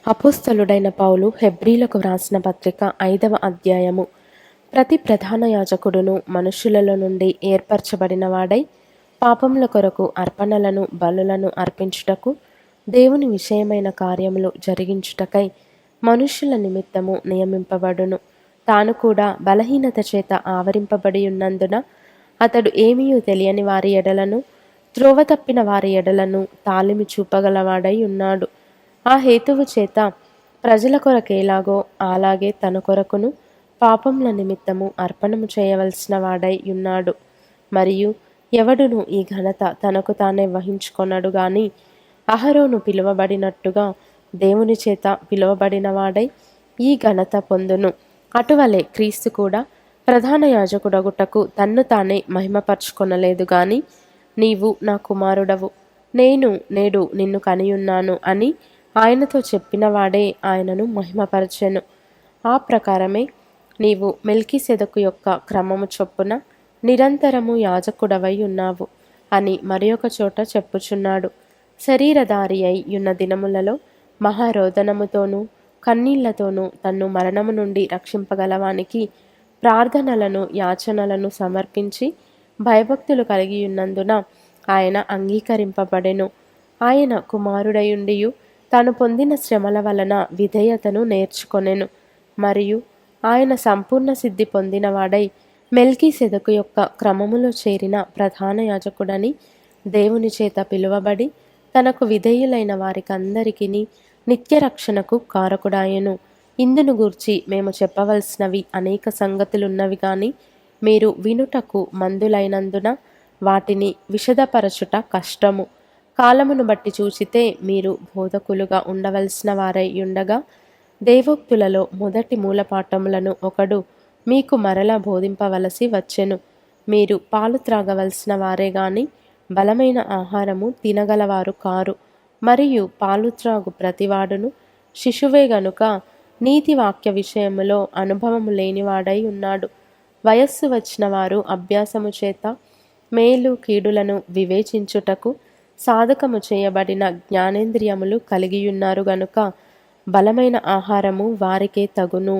అపోస్తలుడైన పౌలు హెబ్రీలకు వ్రాసిన పత్రిక 5వ అధ్యాయము. ప్రతి ప్రధాన యాజకుడును మనుష్యులలో నుండి ఏర్పరచబడిన వాడై పాపముల కొరకు అర్పణలను బలులను అర్పించుటకు దేవుని విషయమైన కార్యములు జరిగించుటకై మనుష్యుల నిమిత్తము నియమింపబడును. తాను కూడా బలహీనత చేత ఆవరింపబడి ఉన్నందున అతడు ఏమీయూ తెలియని వారి ఎడలను త్రోవ తప్పిన వారి ఎడలను తాలిమి చూపగలవాడై ఉన్నాడు. ఆ హేతువు చేత ప్రజల కొరకేలాగో అలాగే తన కొరకును పాపముల నిమిత్తము అర్పణము చేయవలసిన వాడై ఉన్నాడు. మరియు ఎవడును ఈ ఘనత తనకు తానే వహించుకొనడు గాని అహరోను పిలువబడినట్టుగా దేవుని చేత పిలువబడిన వాడై ఈ ఘనత పొందును. అటువలే క్రీస్తు కూడా ప్రధాన యాజకుడగుటకు తన్ను తానే మహిమపరచుకొనలేదు గాని నీవు నా కుమారుడవు, నేను నేడు నిన్ను కనియున్నాను అని ఆయనతో చెప్పిన వాడే ఆయనను మహిమపరచెను. ఆ ప్రకారమే నీవు మెల్కీసెదకు యొక్క క్రమము చొప్పున నిరంతరము యాజకుడవై ఉన్నావు అని మరి ఒక చోట చెప్పుచున్నాడు. శరీరధారి అయి ఉన్న దినములలో మహారోదనముతోనూ కన్నీళ్లతోనూ తన్ను మరణము నుండి రక్షింపగలవానికి ప్రార్థనలను యాచనలను సమర్పించి భయభక్తులు కలిగి ఉన్నందున ఆయన అంగీకరింపబడెను. ఆయన కుమారుడయుండియు తాను పొందిన శ్రమల వలన విధేయతను నేర్చుకొనెను. మరియు ఆయన సంపూర్ణ సిద్ధి పొందినవాడై మెల్కీసెదకు యొక్క క్రమములో చేరిన ప్రధాన యాజకుడని దేవుని చేత పిలువబడి తనకు విధేయులైన వారికందరికీ నిత్య రక్షణకు కారకుడాయెను. ఇందును గూర్చి మేము చెప్పవలసినవి అనేక సంగతులున్నవి గాని మీరు వినుటకు మందులైనందున వాటిని విశదపరచుట కష్టము. కాలమును బట్టి చూచితే మీరు బోధకులుగా ఉండవలసిన వారై ఉండగా దేవోక్తులలో మొదటి మూలపాఠములను ఒకడు మీకు మరలా బోధింపవలసి వచ్చెను. మీరు పాలు త్రాగవలసిన వారే గాని బలమైన ఆహారము తినగలవారు కారు. మరియు పాలు త్రాగు ప్రతివాడును శిశువే గనుక నీతి వాక్య విషయములో అనుభవము లేనివాడై ఉన్నాడు. వయస్సు వచ్చిన వారు అభ్యాసము చేత మేలు కీడులను వివేచించుటకు సాధకము చేయబడిన జ్ఞానేంద్రియములు కలిగియున్నారు గనుక బలమైన ఆహారము వారికే తగును.